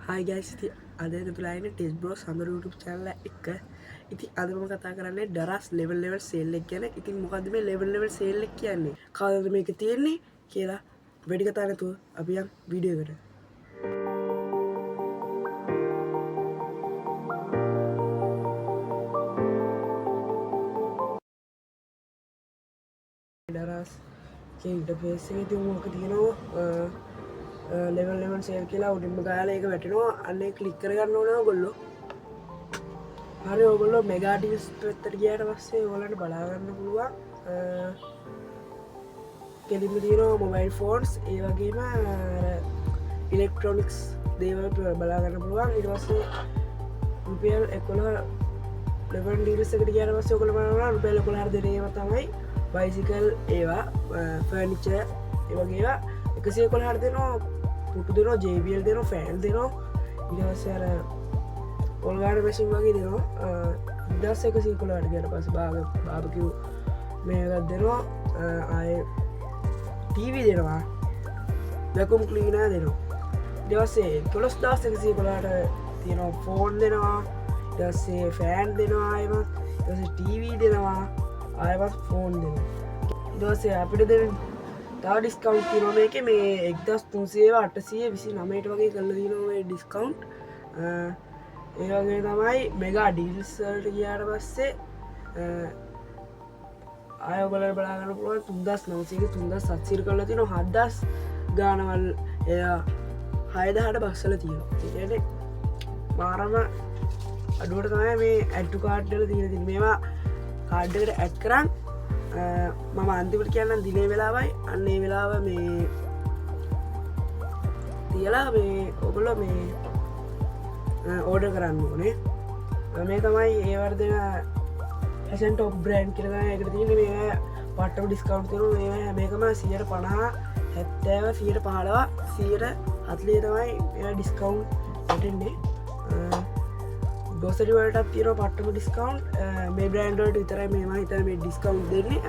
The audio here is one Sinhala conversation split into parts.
Hi guys, ඉතින් අද එකතුලා ඉන්නේ ටෙස් බ්‍රෝ සඳරු YouTube channel එක. ඉතින් අද මම කතා කරන්නේ දරස් level sale එක ගැන. ඉතින් මොකද්ද මේ level sale එක කියන්නේ? කවදාද මේක තියෙන්නේ කියලා වැඩි කතා නැතුව අපි යන් වීඩියෝ එකට. දරස් කේ ඉන්ටර්ෆේස් එකේ තියෙන මොකක් තියෙනවා level sale කියලා උඩින්ම ගාලා ඒක වැටෙනවා. අන්න ඒක ක්ලික් කරගන්න ඕනේ ඔයගොල්ලෝ. හරි ඔයගොල්ලෝ මෙගා ඩීල්ස් පැත්තට ගියාට පස්සේ ඔයගොල්ලන්ට බලා ගන්න පුළුවන් කෙලින්ම තියෙනවා මොබයිල් ෆෝන්ස් ඒ වගේම ඉලෙක්ට්‍රොනික්ස් දේවල් බලා ගන්න පුළුවන්. ඊට පස්සේ රුපියල් 11 ලෙවල් ඩීල්ස් එකට ගියාට පස්සේ ඔයගොල්ලෝ බලනවා රුපියල් 11 දෙන ඒවා තමයි බයිසිකල් ඒවා ෆර්නිචර් ඒ වගේ ඒවා 111 දෙනවා පුටු දෙනවා JBL දෙනවා ෆෑන් දෙනවා ඊට පස්සේ අර ඔල්ගාඩ මැසින් වගේ දෙනවා දස් එක සීකොලාට ගැන පස බාබකිව් මේකත් දෙනවා ආය ටීවී දෙනවා දැකුම් කලීනා දෙනවා දවස්සේ කොළොස් දස් එක සීකොලාට තියෙනවා ෆෝන් දෙනවා දස්සේ ෆෑන් දෙනවා අයමත් දස ටීවී දෙනවා අයවත් ෆෝන් දෙනවා දවසේ අපිට දෙන තා ඩිස්කවන්් තිනොම එක මේ එක්දස් තුන්සේව 829ට වගේ කල්ල දිනවා ඩිස්කවන්් ඒවගේ තමයි මෙගා ඩීල්සල්ට ගියාට පස්සේ අයගොල බලාගන්න පුළුවන් තුන්දස් නවසේක තුන්දස් සත්සිර කරලා තින හදස් ගානවල් එය හයදහට බක්සල තියෙන මාරම අඩුවට තමයි මේ ඇට්ටු කාඩ්ඩල තියෙන ති මේවා කාඩ්ඩකට ඇත් කරන්න මම අන්තිපට කියන්න දිනේ වෙලාවයි අන්නේ වෙලාව මේ තියලා මේ ඔගොල මේ ඕඩ කරන්න ඕනේ මේ තමයි ඒවර්දන හැසන්ට ඔබ් බ්‍රන්් කරන එකට තියන මේ පට්ටම ඩිස්කවන්් තරු මේකම 50 70 15 100 තමයි ඩිස්කවන්් ඇටෙන්නේ ගොසරිවලටත් තියන පට්ටම ඩිස්කවන්් මේ බ්‍රන්ඩට විතරයි මේම හිතර මේ ඩිස්කවන්් දෙන්නේ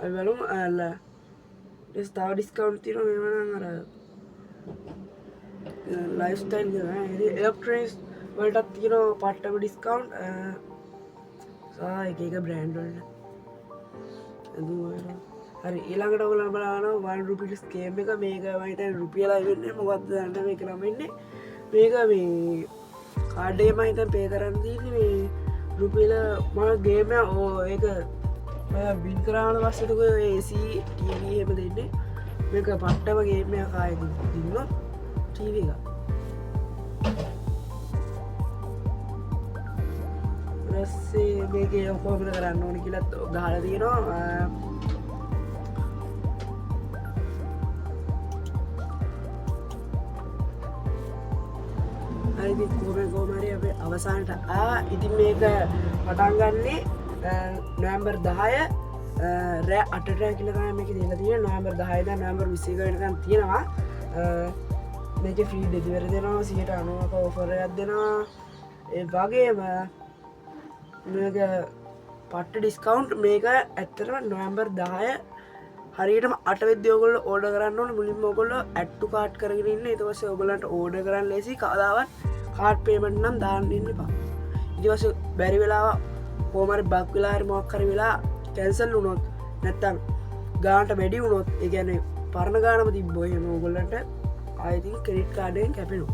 අල්වලුම් ඇල්ල ස්තාව ඩිස්කවන්් තින මෙමන අර ලයිස්ටයිල් එලක්ට්‍රේස් වලටත් තියන පට්ටම ඩිස්කවන්් එක බ්‍රන්ඩල්ට හරි ඊළඟට ඔගල බලාන වන් රුපිටිස් කේම එක මේක වයිත රුපියලා වෙන්න මොකක්ද දන්න මේ කරමන්නේ මේක මේ කාඩේ මහිත පේ කරන්න දීන මේ රුපියල ම ගේම ඕ ඒක බින් කරාන පස්සටක ඒසී ටීවම දෙන්නේ මේක පට්ටම ගේම කාය දින්න ටීව එක රස්සේ මේක ඔකෝමට කරන්න ඕනි කියලත් ගහල තියෙනවා කෝමරි අප අවසානට ඉතින් මේක පටන්ගන්නේ නොම්බර් 10 රෑ අට කියලකම මේක දෙල තියෙන නොම්බර් 10ද නොම්බර් 20කටකන් තියෙනවා මේක ෆී දෙදිවර දෙනවා 90ක ඔෆරයක් දෙනවා ඒ වගේම මේක පට්ට ඩිස්කවන්් මේක ඇත්තරම නොම්බර් 10 හරියටම අටවෙදයෝගොල්ල ඕඩ කරන්න ඕන මුලින් මොගොල්ල ඇට්ටු කාට් කරගරන්න එතවස ඔගලන්ට ඕඩ කරන්න ලෙසි කදාවත් කාට් පේමට නම් දාන්නන්න පා ඉතිවස බැරි වෙලා පෝමරි බක් වෙලාහරි මොක්කර වෙලා කැන්සල් වුණොත් නැත්තම් ගාන්ට වැඩි වුණොත් ඒගැන පරණ ගානම තිබ්බොහම ඔගොල්ලට අයිති කෙරිට් කාඩයෙන් කැපෙනු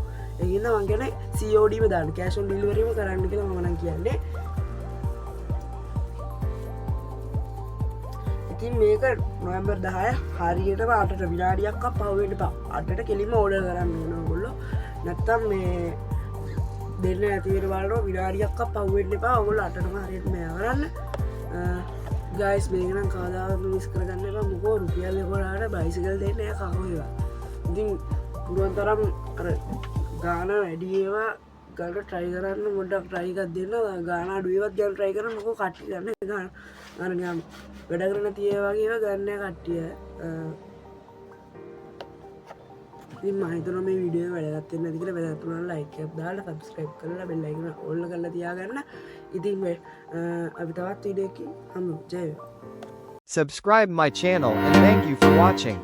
එගන්න වංගන සෝඩීම දාන්න කෑෂන් ඩිල්වරීම කරන්න කියලා මන කියන්නේ ඉතින් මේක නොවම්බර් 10 හරියට අටට විනාඩියක් පව්වෙන්ට අටට කෙලිම ඕඩ කරන්න ඕන ගොල්ල නැත්තම් මේ දෙන්න ඇතිවට බලන විනාඩියක් පව්වෙන්ට එපා ඔගොල අටටම හරියට මේ කරන්න ගයිස් මේකනම් කාදාව මිස් කරගන්න එපා මොකෝ රුපියල් ගොලාට බයිසිකල් දෙන්න කහෝවා ඉතින් පුරුවන් තරම් අර ගාන වැඩියවා ගට ට්‍රයි කරන්න මොඩක් ට්‍රයිකක් දෙන්න ගාන ඩුවවත් ගැල් ට්‍රයි කරන්න මොක කට්ටි ගන්න ගන්න අරගම් වැඩ කරන තිය වගේ ගන්න කට්ටිය මහිතන මේ විඩිය වැඩගත්තන්න ඇතිකල වැදතුන ලයික දාල සබස්ක්‍රයිබ් කරලා බෙල්ලයිකන ඔල්ල කරලා තියාගන්න ඉතින් අපි තවත් විඩියකි හමු ජය Subscribe my channel and thank you for watching.